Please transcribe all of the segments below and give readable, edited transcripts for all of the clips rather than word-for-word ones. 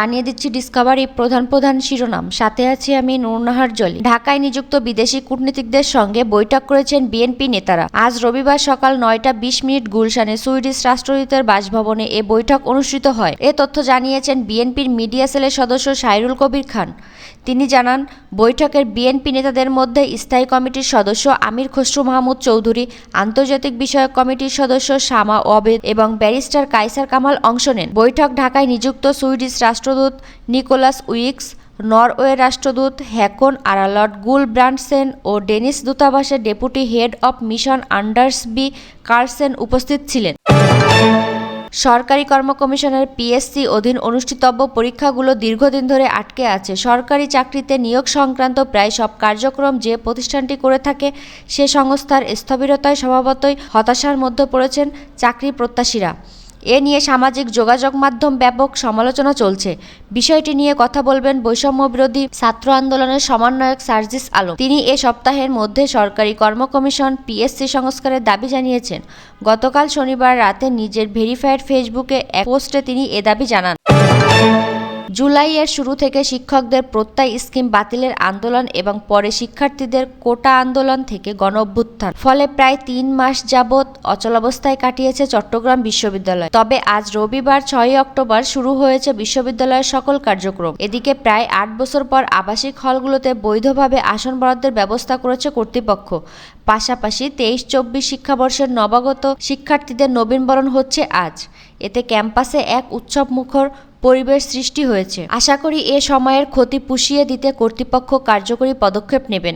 জানিয়ে দিচ্ছি ডিসকভারি প্রধান শিরোনাম, সাথে আছি আমি নুরনাহার জলি। ঢাকায় নিযুক্ত বিদেশি কূটনীতিকদের সঙ্গে বৈঠক করেছেন বিএনপি নেতারা। আজ রবিবার সকাল 9:20 গুলশানে সুইডিশ রাষ্ট্রদূতের বাসভবনে এ বৈঠক অনুষ্ঠিত হয়। এ তথ্য জানিয়েছেন বিএনপির মিডিয়া সেলের সদস্য সাইরুল কবির খান। তিনি জানান, বৈঠকের বিএনপি নেতাদের মধ্যে স্থায়ী কমিটির সদস্য আমির খসরু মাহমুদ চৌধুরী, আন্তর্জাতিক বিষয়ক কমিটির সদস্য শামা ওয়াবেদ এবং ব্যারিস্টার কায়সার কামাল অংশ নেন। বৈঠক ঢাকায় নিযুক্ত সুইডিশ রাষ্ট্রদূত নিকোলাস উইক্স, নরওয়ে রাষ্ট্রদূত হ্যাকন আরালড গুল ব্রান্ডসেন ও ডেনিশ দূতাবাসের deputy head of mission Anders B Karlsen উপস্থিত ছিলেন। সরকারি কর্ম কমিশনের পিএসসি অধীন অনুষ্ঠিতব্য পরীক্ষাগুলো দীর্ঘদিন ধরে আটকে আছে। সরকারি চাকরিতে নিয়োগ সংক্রান্ত প্রায় সব কার্যক্রম যে প্রতিষ্ঠানটি করে থাকে সে সংস্থার স্থবিরতায় স্বভাবতই হতাশার মধ্যে পড়েছেন চাকরি প্রত্যাশীরা। এ নিয়ে সামাজিক যোগাযোগ মাধ্যম ব্যাপক সমালোচনা চলছে। বিষয়টি নিয়ে কথা বলবেন বৈষম্য বিরোধী ছাত্র আন্দোলনের সমন্বয়ক সার্জিস আলম। তিনি এ সপ্তাহের মধ্যে সরকারি কর্ম কমিশন পিএসসি সংস্কারের দাবি জানিয়েছেন। গতকাল শনিবার রাতে নিজের ভেরিফাইড ফেসবুকে এক পোস্টে তিনি এ দাবি জানান। জুলাইয়ের শুরু থেকে শিক্ষকদের প্রত্যয় স্কিম বাতিলের আন্দোলন এবং পরে শিক্ষার্থীদের কোটা আন্দোলন থেকে গণঅভ্যুত্থান, ফলে প্রায় 3 মাস যাবৎ অচলাবস্থায় কাটিয়েছে চট্টগ্রাম বিশ্ববিদ্যালয়। তবে আজ রবিবার 6 অক্টোবর শুরু হয়েছে বিশ্ববিদ্যালয়ের সকল কার্যক্রম। এদিকে প্রায় 8 বছর পর আবাসিক হলগুলোতে বৈধভাবে আসন বরাদ্দের ব্যবস্থা করেছে কর্তৃপক্ষ। পাশাপাশি 23-24 শিক্ষাবর্ষের নবাগত শিক্ষার্থীদের নবীনবরণ হচ্ছে আজ। এতে ক্যাম্পাসে এক উৎসবমুখর পরিবেশ সৃষ্টি হয়েছে। আশা করি এ সময়ের ক্ষতি পুষিয়ে দিতে কর্তৃপক্ষ কার্যকরী পদক্ষেপ নেবেন।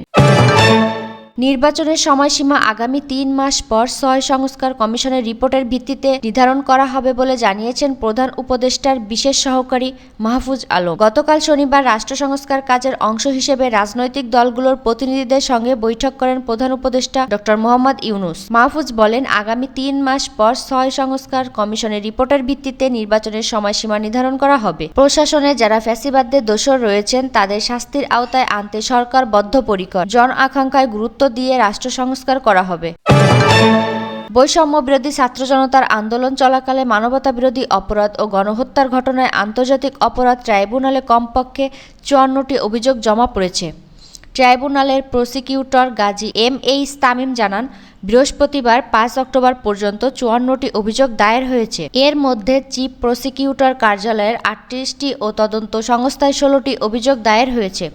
নির্বাচনের সময়সীমা আগামী 3 মাস পর 6 সংস্কার কমিশনের রিপোর্টের ভিত্তিতে নির্ধারণ করা হবে বলে জানিয়েছেন প্রধান উপদেষ্টার বিশেষ সহকারী মাহফুজ আলম। গতকাল শনিবার রাষ্ট্র সংস্কার কাজের অংশ হিসেবে রাজনৈতিক দলগুলোর প্রতিনিধিদের সঙ্গে বৈঠক করেন প্রধান উপদেষ্টা ডক্টর মোহাম্মদ ইউনূস। মাহফুজ বলেন, আগামী 3 মাস পর 6 সংস্কার কমিশনের রিপোর্টের ভিত্তিতে নির্বাচনের সময়সীমা নির্ধারণ করা হবে। প্রশাসনে যারা ফ্যাসিবাদদের দোষর রয়েছেন তাদের শাস্তির আওতায় আনতে সরকার বদ্ধপরিকর। জন আকাঙ্ক্ষায় গুরুত্ব দিয়ে রাষ্ট্র সংস্কার করা হবে। বৈষম্য বিরোধী ছাত্র জনতার আন্দোলন চলাকালে মানবতা বিরোধী অপরাধ ও গণহত্যার ঘটনায় আন্তর্জাতিক অপরাধ ট্রাইব্যুনালে কমপক্ষে 54টি অভিযোগ জমা পড়েছে। ট্রাইব্যুনালের প্রসিকিউটর গাজী এম.এইচ তামিম জানান, বৃহস্পতিবার 5 অক্টোবর পর্যন্ত 54টি অভিযোগ দায়ের হয়েছে। এর মধ্যে চিফ প্রসিকিউটর কার্যালয়ের 38টি ও তদন্ত সংস্থায় 16টি অভিযোগ দায়ের হয়েছে।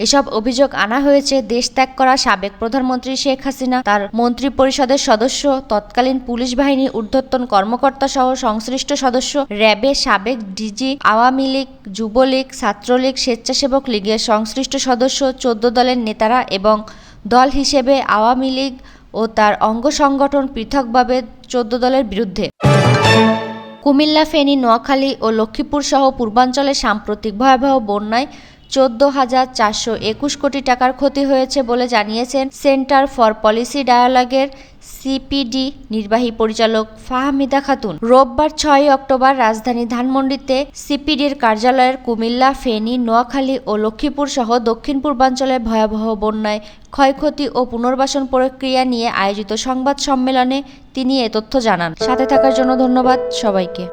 এসব অভিযোগ আনা হয়েছে দেশ ত্যাগ করা সাবেক প্রধানমন্ত্রী শেখ হাসিনা, তার মন্ত্রিপরিষদের সদস্য, তৎকালীন পুলিশ বাহিনীর ঊর্ধ্বতন কর্মকর্তা সহ সংশ্লিষ্ট সদস্য, র্যাবের সাবেক ডিজি, আওয়ামী লীগ, যুবলীগ, ছাত্রলীগ, স্বেচ্ছাসেবক লীগের সংশ্লিষ্ট সদস্য, 14 দলের নেতারা এবং দল হিসেবে আওয়ামী লীগ ও তার অঙ্গ সংগঠন পৃথকভাবে 14 দলের বিরুদ্ধে। কুমিল্লা, ফেনী, নোয়াখালী ও লক্ষ্মীপুর সহ পূর্বাঞ্চলে সাম্প্রতিক ভয়াবহ বন্যায় 14,421 কোটি টাকার ক্ষতি হয়েছে বলে জানিয়েছেন সেন্টার ফর পলিসি ডায়ালগের সিপিডি নির্বাহী পরিচালক ফাহমিদা খাতুন। রোববার 6 অক্টোবর রাজধানী ধানমন্ডিতে সিপিডির কার্যালয়ের কুমিল্লা, ফেনী, নোয়াখালী ও লক্ষ্মীপুর সহ দক্ষিণ পূর্বাঞ্চলের ভয়াবহ বন্যায় ক্ষয়ক্ষতি ও পুনর্বাসন প্রক্রিয়া নিয়ে আয়োজিত সংবাদ সম্মেলনে তিনি এ তথ্য জানান। সাথে থাকার জন্য ধন্যবাদ সবাইকে।